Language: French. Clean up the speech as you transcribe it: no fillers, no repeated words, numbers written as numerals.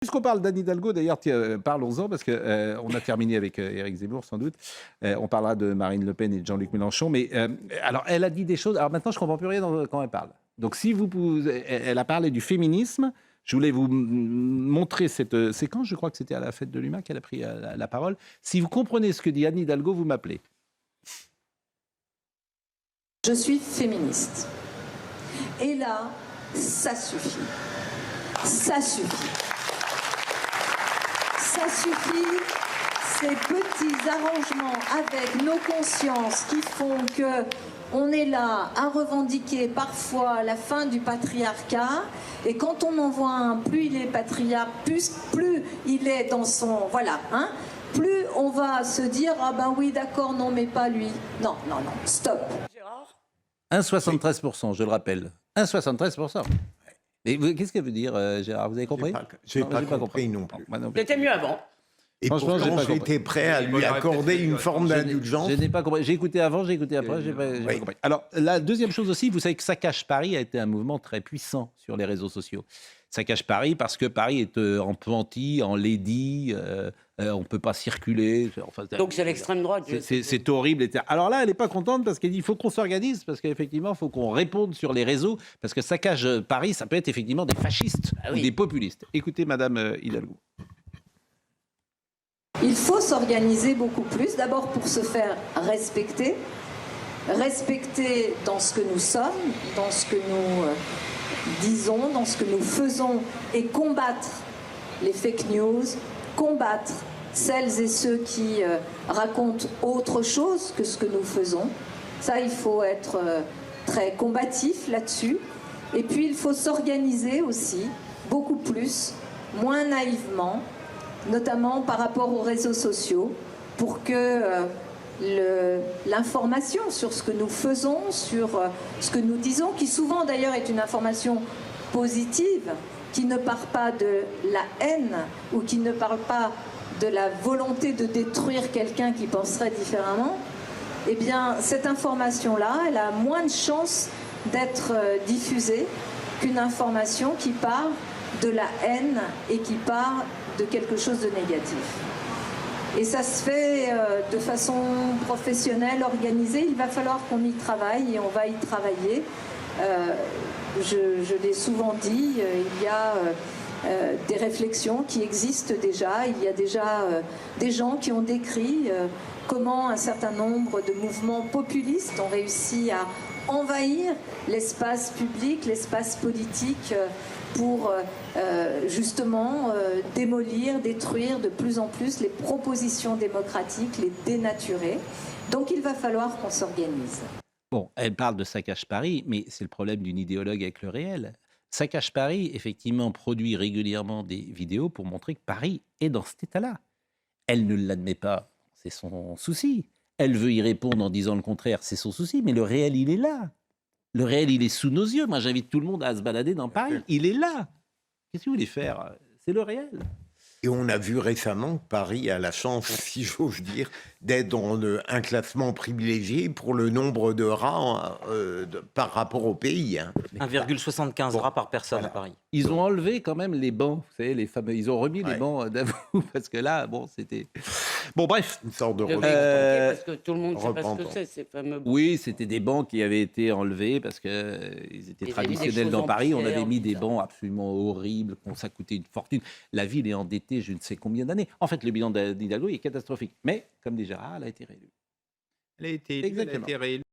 Puisqu'on parle d'Anne Hidalgo, d'ailleurs, parlons-en, parce qu'on a terminé avec Éric Zemmour, sans doute. On parlera de Marine Le Pen et de Jean-Luc Mélenchon. Mais alors, elle a dit des choses. Alors maintenant, je ne comprends plus rien quand elle parle. Donc, si elle a parlé du féminisme. Je voulais vous montrer cette séquence. Je crois que c'était à la fête de l'UMA qu'elle a pris la parole. Si vous comprenez ce que dit Anne Hidalgo, vous m'appelez. Je suis féministe. Et là, ça suffit. Ça suffit. Ça suffit, ces petits arrangements avec nos consciences qui font que on est là à revendiquer parfois la fin du patriarcat, et quand on en voit un, plus il est patriarque, plus il est dans son... Voilà, hein, plus on va se dire, ah ben oui, d'accord, non, mais pas lui. Non, non, non, stop. 1,73%, je le rappelle. 1,73%. Mais qu'est-ce qu'elle veut dire, Gérard? Vous avez compris? J'ai pas compris non plus. C'était mieux avant. Et pourtant, j'étais prêt à lui accorder une forme d'indulgence. Je n'ai pas compris. J'ai écouté avant, j'ai écouté après, j'ai pas compris. Alors, la deuxième chose aussi, vous savez que Ça cache Paris a été un mouvement très puissant sur les réseaux sociaux. Ça cache Paris parce que Paris est en panty, en lady, on ne peut pas circuler. Enfin, donc c'est l'extrême droite. C'est horrible. Etc. Alors là, elle n'est pas contente parce qu'elle dit qu'il faut qu'on s'organise, parce qu'effectivement, il faut qu'on réponde sur les réseaux, parce que Ça cache Paris, ça peut être effectivement des fascistes ou des populistes. Écoutez Madame Hidalgo. Il faut s'organiser beaucoup plus, d'abord pour se faire respecter dans ce que nous sommes, dans ce que nous disons, dans ce que nous faisons, et combattre les fake news, combattre celles et ceux qui racontent autre chose que ce que nous faisons. Ça, il faut être très combatif là-dessus. Et puis, il faut s'organiser aussi beaucoup plus, moins naïvement, notamment par rapport aux réseaux sociaux, pour que l'information sur ce que nous faisons, sur ce que nous disons, qui souvent d'ailleurs est une information positive, qui ne part pas de la haine ou qui ne parle pas de la volonté de détruire quelqu'un qui penserait différemment, eh bien cette information-là, elle a moins de chances d'être diffusée qu'une information qui part de la haine et qui part de quelque chose de négatif. Et ça se fait de façon professionnelle, organisée. Il va falloir qu'on y travaille et on va y travailler. Je l'ai souvent dit, il y a des réflexions qui existent déjà. Il y a déjà des gens qui ont décrit comment un certain nombre de mouvements populistes ont réussi à envahir l'espace public, l'espace politique, pour justement démolir, détruire de plus en plus les propositions démocratiques, les dénaturer. Donc il va falloir qu'on s'organise. Bon, elle parle de Ça cache Paris, mais c'est le problème d'une idéologue avec le réel. Ça cache Paris, effectivement, produit régulièrement des vidéos pour montrer que Paris est dans cet état-là. Elle ne l'admet pas, c'est son souci. Elle veut y répondre en disant le contraire, c'est son souci, mais le réel, il est là. Le réel, il est sous nos yeux. Moi, j'invite tout le monde à se balader dans Paris. Il est là. Qu'est-ce que vous voulez faire? C'est le réel. Et on a vu récemment que Paris a la chance, si j'ose dire, d'être dans un classement privilégié pour le nombre de rats par rapport au pays. 1,75 rats par personne à Paris. Ils ont enlevé quand même les bancs, vous savez, les fameux. Ils ont remis les bancs d'avoue, parce que là, bon, c'était... Bon, bref. Une sorte de parce que tout le monde ne sait pas ce que c'est, ces fameux bancs. Oui, c'était des bancs qui avaient été enlevés parce qu'ils étaient traditionnels dans Paris. On avait mis des bancs absolument horribles, ça coûtait une fortune. La ville est endettée je ne sais combien d'années. En fait, le bilan d'Hidalgo est catastrophique. Mais, comme dit Gérard, elle a été réélue. Elle a été réélue.